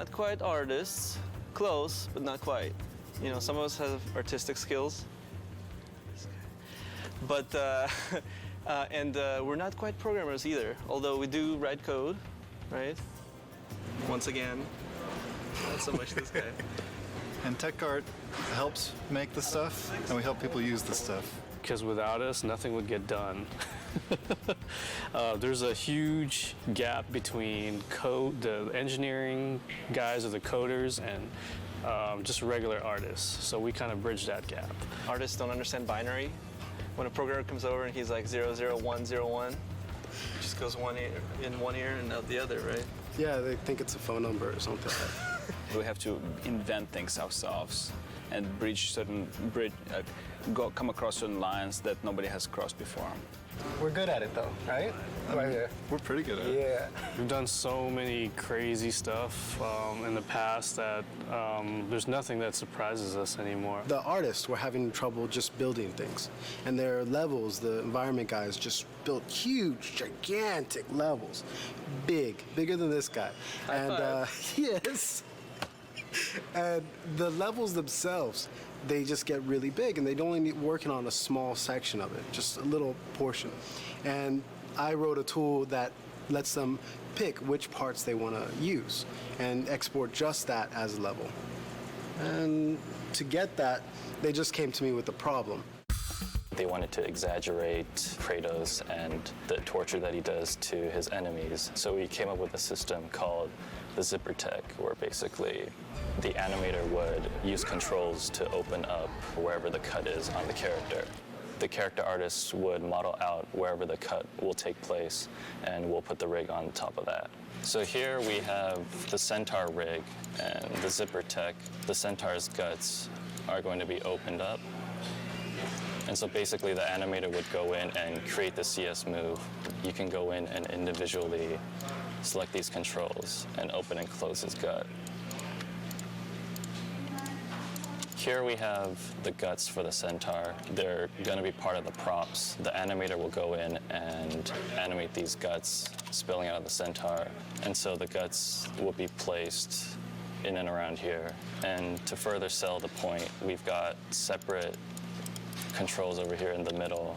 not quite artists, close, but not quite. You know, some of us have artistic skills, but we're not quite programmers either. Although we do write code, right? Once again, not so much this guy. And tech art helps make the stuff, and we help people use the stuff. Because without us, nothing would get done. There's a huge gap between the engineering guys or the coders and just regular artists. So we kind of bridge that gap. Artists don't understand binary. When a programmer comes over and he's like 00101, it just goes in one ear and out the other, right? Yeah, they think it's a phone number or something. We have to invent things ourselves and come across certain lines that nobody has crossed before. We're good at it though, right? We're pretty good at it. Yeah. We've done so many crazy stuff in the past that there's nothing that surprises us anymore. The artists were having trouble just building things. And their levels, the environment guys just built huge, gigantic levels. Bigger than this guy. Yes. And the levels themselves, they just get really big, and they'd only be working on a small section of it, just a little portion. And I wrote a tool that lets them pick which parts they want to use and export just that as a level. And to get that, they just came to me with a problem. They wanted to exaggerate Kratos and the torture that he does to his enemies. So we came up with a system called the zipper tech, where basically the animator would use controls to open up wherever the cut is on the character. The character artists would model out wherever the cut will take place, and we'll put the rig on top of that. So here we have the Centaur rig and the zipper tech. The Centaur's guts are going to be opened up. And so basically the animator would go in and create the CS move. You can go in and individually select these controls and open and close his gut. Here we have the guts for the Centaur. They're going to be part of the props. The animator will go in and animate these guts spilling out of the Centaur. And so the guts will be placed in and around here. And to further sell the point, we've got separate controls over here in the middle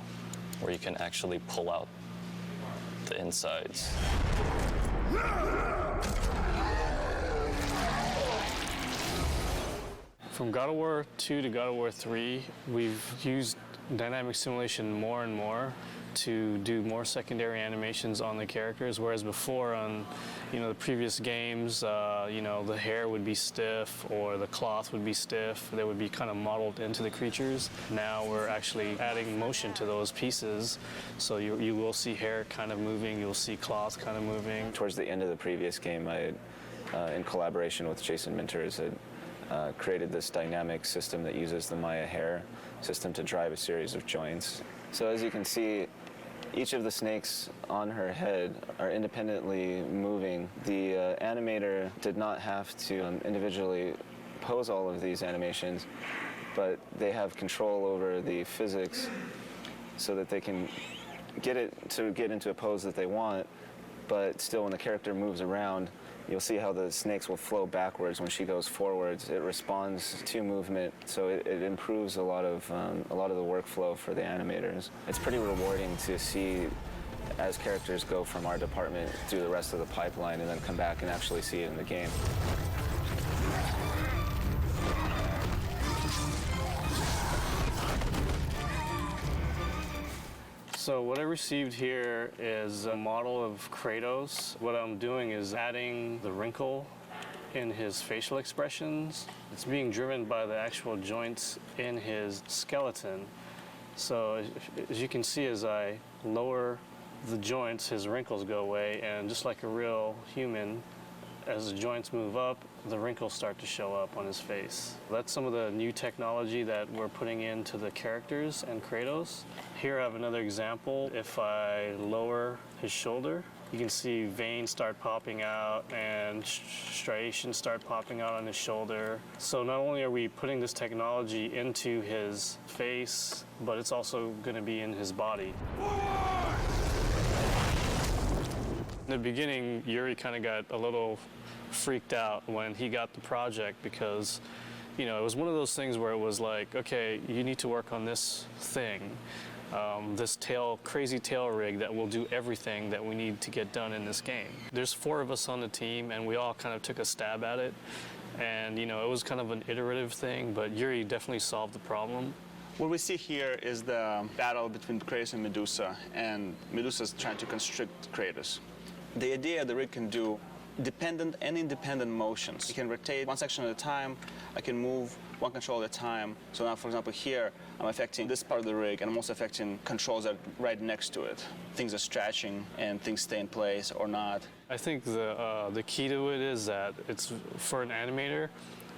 where you can actually pull out the insides. From God of War 2 to God of War 3, we've used dynamic simulation more and more to do more secondary animations on the characters, whereas before on the previous games, the hair would be stiff or the cloth would be stiff. They would be kind of modeled into the creatures. Now we're actually adding motion to those pieces, so you will see hair kind of moving, you'll see cloth kind of moving. Towards the end of the previous game, I, in collaboration with Jason Minters, had created this dynamic system that uses the Maya hair system to drive a series of joints. So as you can see, each of the snakes on her head are independently moving. The animator did not have to individually pose all of these animations, but they have control over the physics so that they can get it to get into a pose that they want, but still when the character moves around, you'll see how the snakes will flow backwards when she goes forwards. It responds to movement, so it improves a lot of the workflow for the animators. It's pretty rewarding to see as characters go from our department through the rest of the pipeline and then come back and actually see it in the game. So what I received here is a model of Kratos. What I'm doing is adding the wrinkle in his facial expressions. It's being driven by the actual joints in his skeleton. So as you can see, as I lower the joints, his wrinkles go away, and just like a real human, as the joints move up, the wrinkles start to show up on his face. That's some of the new technology that we're putting into the characters and Kratos. Here I have another example. If I lower his shoulder, you can see veins start popping out and striations start popping out on his shoulder. So not only are we putting this technology into his face, but it's also going to be in his body. In the beginning, Yuri kind of got a little freaked out when he got the project because, you know, it was one of those things where it was like, okay, you need to work on this thing, this crazy tail rig that will do everything that we need to get done in this game. There's 4 of us on the team, and we all kind of took a stab at it. And, you know, it was kind of an iterative thing, but Yuri definitely solved the problem. What we see here is the battle between Kratos and Medusa, and Medusa's trying to constrict Kratos. The idea the rig can do dependent and independent motions. It can rotate one section at a time. I can move one control at a time. So now, for example, here, I'm affecting this part of the rig, and I'm also affecting controls that are right next to it. Things are stretching, and things stay in place or not. I think the key to it is that it's, for an animator,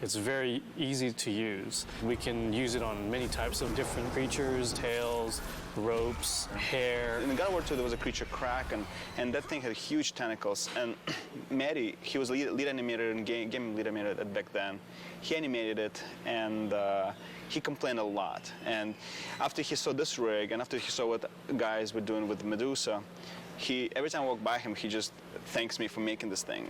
it's very easy to use. We can use it on many types of different creatures, tails, ropes, hair. In the God of War 2, there was a creature Krak, and that thing had huge tentacles. And Matty, he was lead animator and game lead animator back then. He animated it, and he complained a lot. And after he saw this rig, and after he saw what guys were doing with Medusa, every time I walk by him, he just thanks me for making this thing.